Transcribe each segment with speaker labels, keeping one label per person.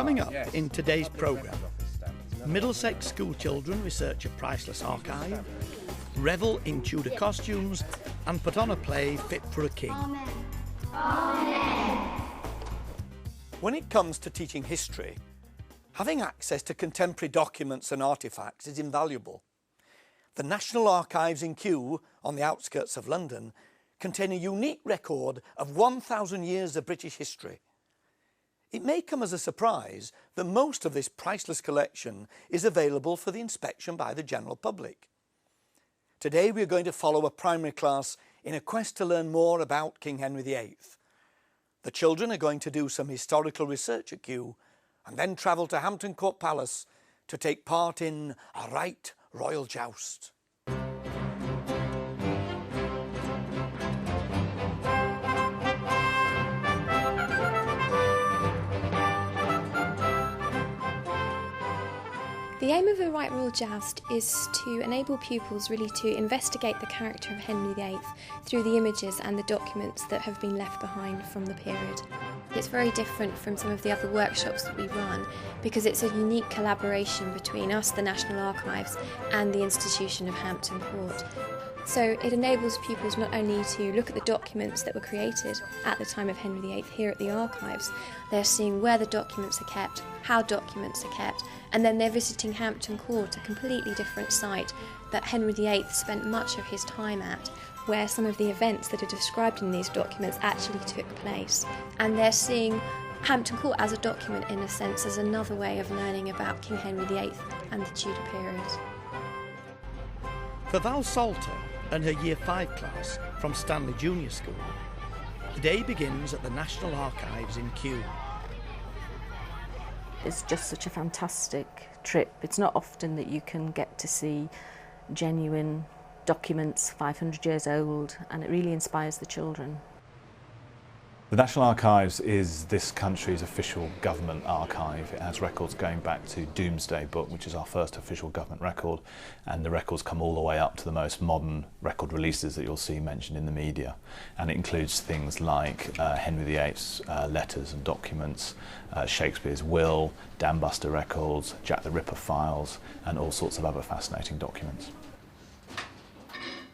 Speaker 1: Coming up in today's programme, Middlesex schoolchildren research a priceless archive, revel in Tudor costumes and put on a play fit for a king.
Speaker 2: Amen. Amen.
Speaker 1: When it comes to teaching history, having access to contemporary documents and artefacts is invaluable. The National Archives in Kew, on the outskirts of London, contain a unique record of 1,000 years of British history. It may come as a surprise that most of this priceless collection is available for the inspection by the general public. Today we are going to follow a primary class in a quest to learn more about King Henry VIII. The children are going to do some historical research at Kew and then travel to Hampton Court Palace to take part in a right royal joust.
Speaker 3: The aim of a right royal joust is to enable pupils really to investigate the character of Henry VIII through the images and the documents that have been left behind from the period. It's very different from some of the other workshops that we run because it's a unique collaboration between us, the National Archives, and the institution of Hampton Court. So it enables pupils not only to look at the documents that were created at the time of Henry VIII here at the archives, they're seeing where the documents are kept, how documents are kept, and then they're visiting Hampton Court, a completely different site that Henry VIII spent much of his time at, where some of the events that are described in these documents actually took place. And they're seeing Hampton Court as a document, in a sense, as another way of learning about King Henry VIII and the Tudor period.
Speaker 1: For Val Salter and her Year 5 class from Stanley Junior School, the day begins at the National Archives in Kew.
Speaker 4: It's just such a fantastic trip. It's not often that you can get to see genuine documents 500 years old, and it really inspires the children.
Speaker 5: The National Archives is this country's official government archive. It has records going back to Domesday Book, which is our first official government record, and the records come all the way up to the most modern record releases that you'll see mentioned in the media. And it includes things like Henry VIII's letters and documents, Shakespeare's will, Dam Buster records, Jack the Ripper files, and all sorts of other fascinating documents.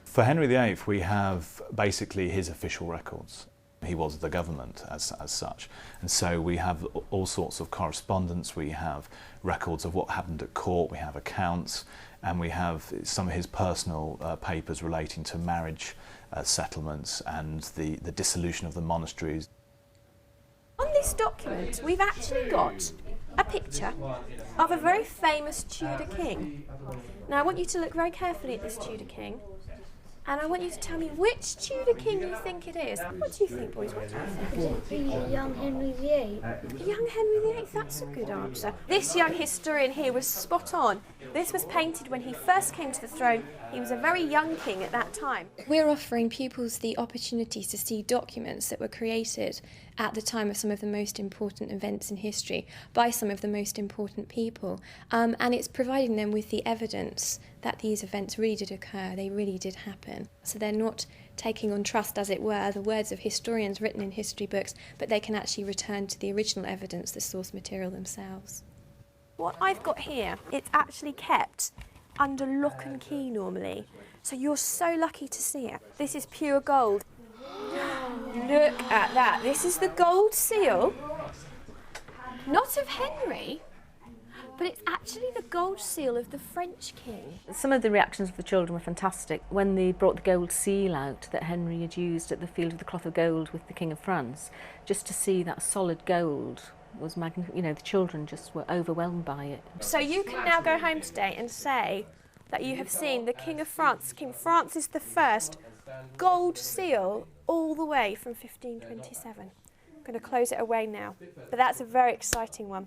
Speaker 5: For Henry VIII, we have basically his official records. He was the government as such, and so we have all sorts of correspondence, we have records of what happened at court, we have accounts, and we have some of his personal papers relating to marriage settlements and the dissolution of the monasteries.
Speaker 3: On this document we've actually got a picture of a very famous Tudor king. Now I want you to look very carefully at this Tudor king, and I want you to tell me which Tudor king you think it is. What do you think, boys? What do you think?
Speaker 2: Could it be young Henry VIII?
Speaker 3: Young Henry VIII, that's a good answer. This young historian here was spot on. This was painted when he first came to the throne. He was a very young king at that time. We're offering pupils the opportunity to see documents that were created at the time of some of the most important events in history by some of the most important people. And it's providing them with the evidence that these events really did occur, they really did happen. So they're not taking on trust, as it were, the words of historians written in history books, but they can actually return to the original evidence, the source material themselves. What I've got here, it's actually kept under lock and key normally. So you're so lucky to see it. This is pure gold. Look at that. This is the gold seal, not of Henry, but it's actually the gold seal of the French king.
Speaker 4: Some of the reactions of the children were fantastic. When they brought the gold seal out that Henry had used at the Field of the Cloth of Gold with the King of France, just to see that solid gold was magnificent. You know, the children just were overwhelmed by it.
Speaker 3: So you can now go home today and say that you have seen the King of France, King Francis I, gold seal all the way from 1527. I'm going to close it away now, but that's a very exciting one.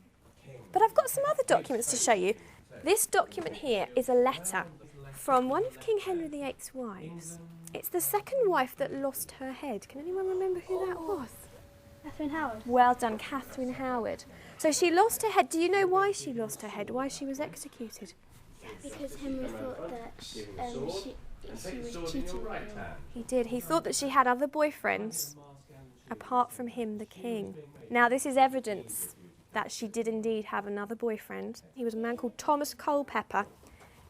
Speaker 3: But I've got some other documents to show you. This document here is a letter from one of King Henry VIII's wives. It's the second wife that lost her head. Can anyone remember who that was?
Speaker 2: Catherine Howard.
Speaker 3: Well done, Catherine Howard. So she lost her head. Do you know why she lost her head? Why she was executed?
Speaker 2: Because Henry thought that she was cheating on him.
Speaker 3: He did. He thought that she had other boyfriends apart from him, the king. Now this is evidence that she did indeed have another boyfriend. He was a man called Thomas Culpeper,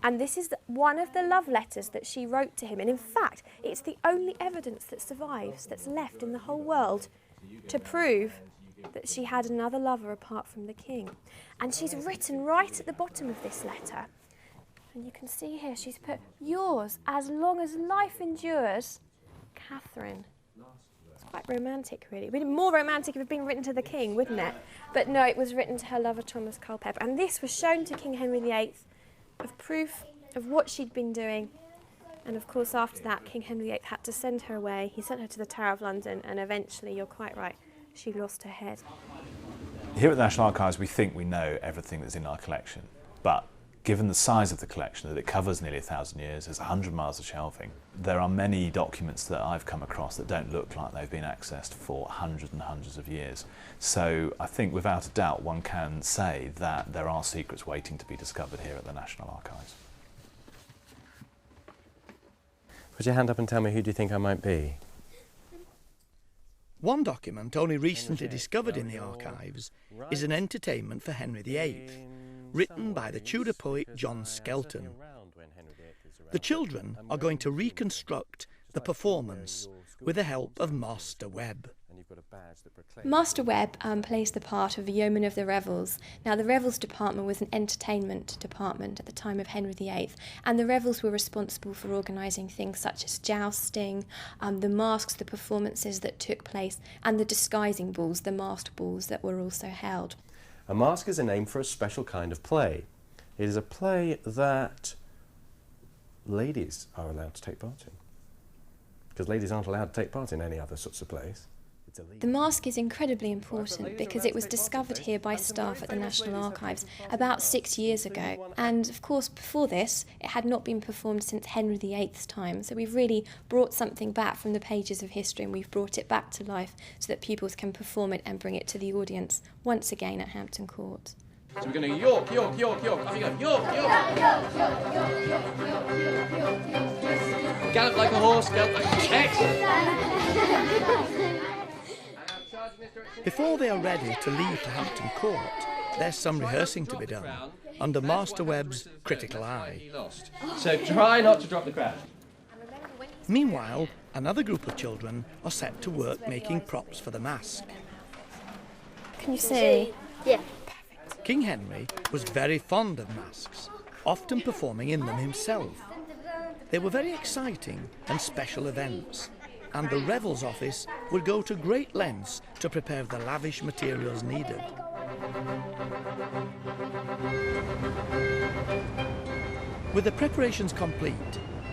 Speaker 3: and this is one of the love letters that she wrote to him. And in fact, it's the only evidence that survives, that's left in the whole world, to prove that she had another lover apart from the king. And she's written right at the bottom of this letter, and you can see here, she's put, "Yours, as long as life endures, Catherine." It's quite romantic, really. It would be more romantic if it had been written to the king, wouldn't it? But no, it was written to her lover, Thomas Culpeper. And this was shown to King Henry VIII of proof of what she'd been doing. And of course, after that, King Henry VIII had to send her away. He sent her to the Tower of London, and eventually, you're quite right, she lost her head.
Speaker 5: Here at the National Archives, we think we know everything that's in our collection, but given the size of the collection, that it covers nearly 1,000 years, there's 100 miles of shelving, there are many documents that I've come across that don't look like they've been accessed for hundreds and hundreds of years. So I think without a doubt one can say that there are secrets waiting to be discovered here at the National Archives.
Speaker 6: Put your hand up and tell me, who do you think I might be?
Speaker 1: One document only recently discovered in the archives is an entertainment for Henry VIII, written by the Tudor poet John Skelton. The children are going to reconstruct the performance with the help of Master Webb.
Speaker 3: Master Webb plays the part of a yeoman of the revels. Now, the revels department was an entertainment department at the time of Henry VIII, and the revels were responsible for organising things such as jousting, the masks, the performances that took place, and the disguising balls, the masked balls that were also held.
Speaker 6: A masque is a name for a special kind of play. It is a play that ladies are allowed to take part in, because ladies aren't allowed to take part in any other sorts of plays.
Speaker 3: The masque is incredibly important because it was discovered here by staff at the National Archives about 6 years ago. And of course, before this, it had not been performed since Henry VIII's time. So we've really brought something back from the pages of history, and we've brought it back to life so that pupils can perform it and bring it to the audience once again at Hampton Court.
Speaker 7: So we're going to York, York, York, York. Off you go. York, York. Gallop like a horse, gallop like a X.
Speaker 1: Before they are ready to leave to Hampton Court, there's some rehearsing to be done under Master Webb's critical eye.
Speaker 7: So try not to drop the crown.
Speaker 1: Meanwhile, another group of children are set to work making props for the mask.
Speaker 3: Can you see?
Speaker 2: Yeah.
Speaker 1: King Henry was very fond of masks, often performing in them himself. They were very exciting and special events, and the Revels office would go to great lengths to prepare the lavish materials needed. With the preparations complete,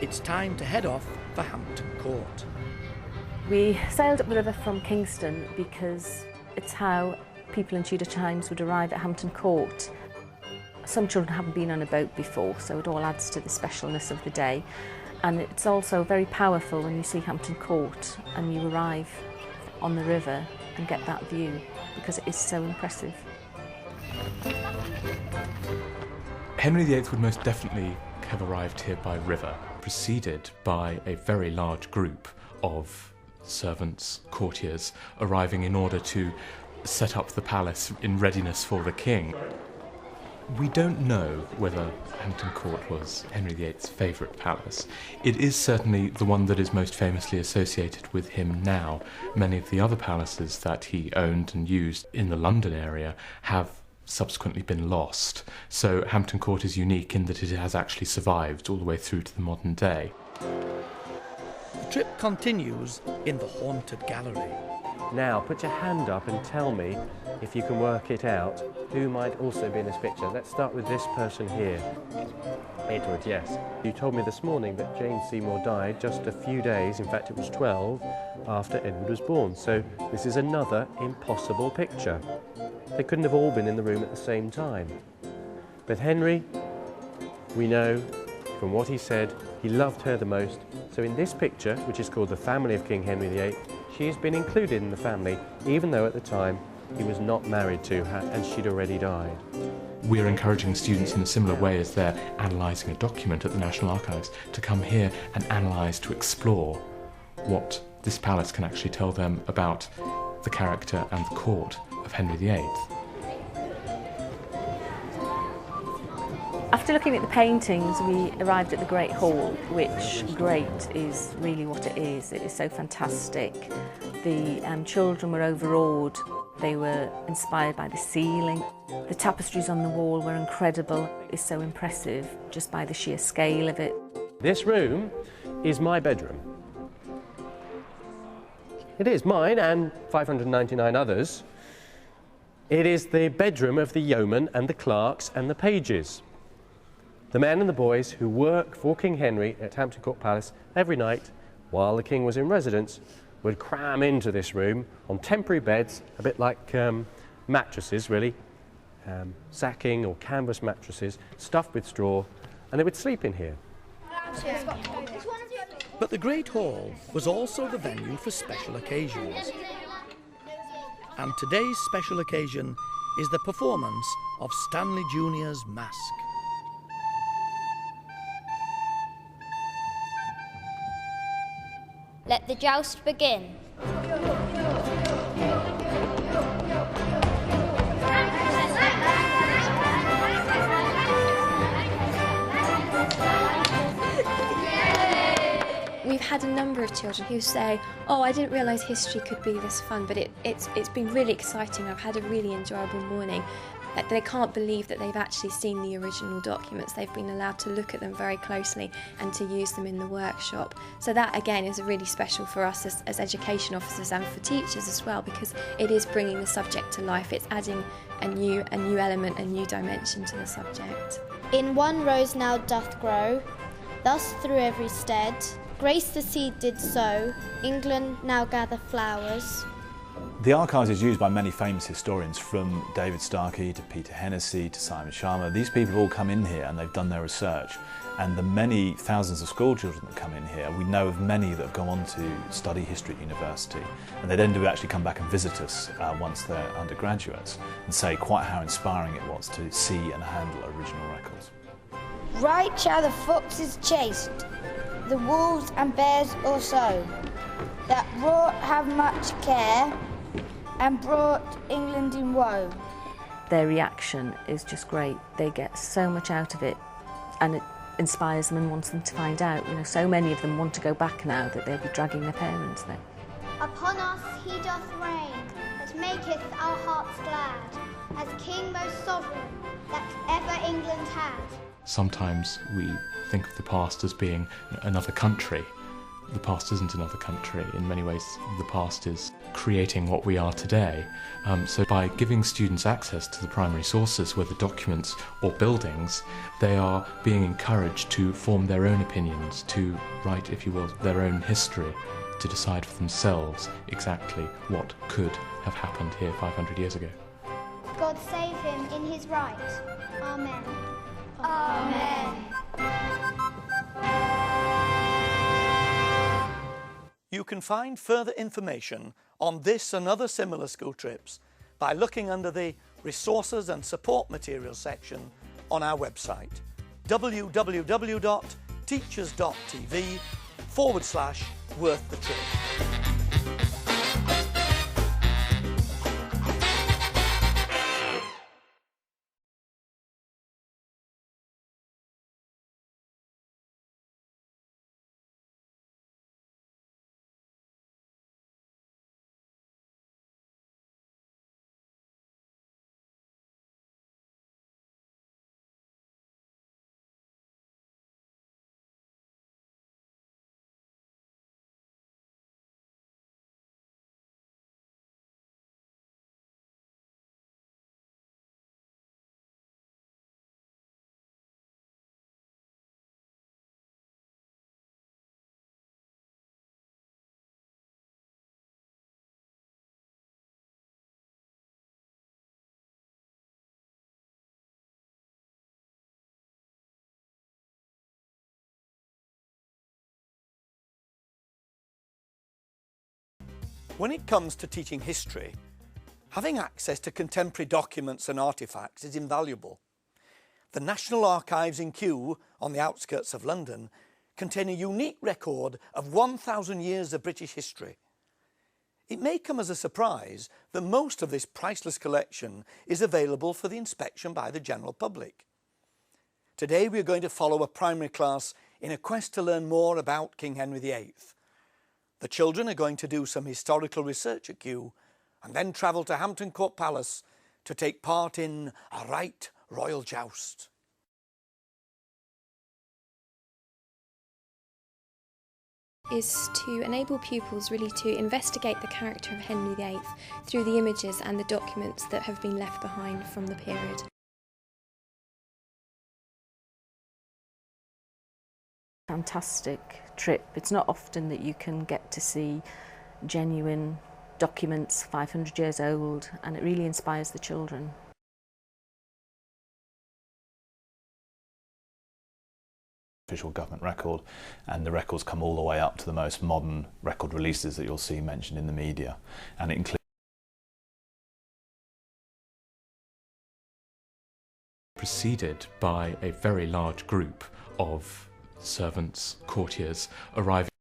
Speaker 1: it's time to head off for Hampton Court.
Speaker 4: We sailed up the river from Kingston because it's how people in Tudor times would arrive at Hampton Court. Some children haven't been on a boat before, so it all adds to the specialness of the day. And it's also very powerful when you see Hampton Court and you arrive on the river and get that view, because it is so impressive.
Speaker 8: Henry VIII would most definitely have arrived here by river, preceded by a very large group of servants, courtiers, arriving in order to set up the palace in readiness for the king. We don't know whether Hampton Court was Henry VIII's favourite palace. It is certainly the one that is most famously associated with him now. Many of the other palaces that he owned and used in the London area have subsequently been lost. So Hampton Court is unique in that it has actually survived all the way through to the modern day.
Speaker 1: The trip continues in the haunted gallery.
Speaker 6: Now, put your hand up and tell me, if you can work it out, who might also be in this picture. Let's start with this person here. Edward, yes. You told me this morning that Jane Seymour died just a few days, in fact it was 12, after Edward was born. So this is another impossible picture. They couldn't have all been in the room at the same time. But Henry, we know from what he said, he loved her the most. So in this picture, which is called The Family of King Henry VIII, she has been included in the family, even though at the time he was not married to her and she'd already died.
Speaker 8: We're encouraging students in a similar way as they're analysing a document at the National Archives to come here and analyse, to explore what this palace can actually tell them about the character and the court of Henry VIII.
Speaker 4: After looking at the paintings, we arrived at the Great Hall, which great is really what it is. It is so fantastic. The children were overawed. They were inspired by the ceiling. The tapestries on the wall were incredible. It's so impressive just by the sheer scale of it.
Speaker 6: This room is my bedroom. It is mine and 599 others. It is the bedroom of the yeomen and the clerks and the pages. The men and the boys who work for King Henry at Hampton Court Palace every night while the king was in residence would cram into this room on temporary beds, a bit like mattresses really, sacking or canvas mattresses stuffed with straw, and they would sleep in here.
Speaker 1: But the Great Hall was also the venue for special occasions. And today's special occasion is the performance of Stanley Jr.'s Mask.
Speaker 2: Let the joust begin.
Speaker 3: We've had a number of children who say, oh, I didn't realise history could be this fun, but it's been really exciting. I've had a really enjoyable morning. That they can't believe that they've actually seen the original documents. They've been allowed to look at them very closely and to use them in the workshop. So that, again, is really special for us as education officers and for teachers as well, because it is bringing the subject to life. It's adding a new element, a new dimension to the subject.
Speaker 2: In one rose now doth grow, thus through every stead. Grace the seed did sow, England now gather flowers.
Speaker 5: The archives is used by many famous historians, from David Starkey to Peter Hennessy to Simon Sharma. These people have all come in here and they've done their research. And the many thousands of school children that come in here, we know of many that have gone on to study history at university. And they then do actually come back and visit us once they're undergraduates and say quite how inspiring it was to see and handle original records.
Speaker 9: Right shall the foxes chased, the wolves and bears also, that wrought have much care and brought England in woe.
Speaker 4: Their reaction is just great. They get so much out of it and it inspires them and wants them to find out. You know, so many of them want to go back now that they'll be dragging their parents there.
Speaker 2: Upon us he doth reign, that maketh our hearts glad, as King most sovereign that ever England had.
Speaker 8: Sometimes we think of the past as being another country. The past isn't another country. In many ways, the past is creating what we are today. So by giving students access to the primary sources, whether documents or buildings, they are being encouraged to form their own opinions, to write, if you will, their own history, to decide for themselves exactly what could have happened here 500 years ago.
Speaker 2: God save him in his right. Amen. Amen.
Speaker 1: You can find further information on this and other similar school trips by looking under the Resources and Support Materials section on our website, www.teachers.tv/worth-the-trip. When it comes to teaching history, having access to contemporary documents and artefacts is invaluable. The National Archives in Kew, on the outskirts of London, contain a unique record of 1,000 years of British history. It may come as a surprise that most of this priceless collection is available for the inspection by the general public. Today we're going to follow a primary class in a quest to learn more about King Henry VIII. The children are going to do some historical research at Kew and then travel to Hampton Court Palace to take part in a right royal joust.
Speaker 3: Is to enable pupils really to investigate the character of Henry VIII through the images and the documents that have been left behind from the period.
Speaker 4: Fantastic trip. It's not often that you can get to see genuine documents 500 years old, and it really inspires the children.
Speaker 5: Official government record, and the records come all the way up to the most modern record releases that you'll see mentioned in the media, and it includes
Speaker 8: preceded by a very large group of servants, courtiers arriving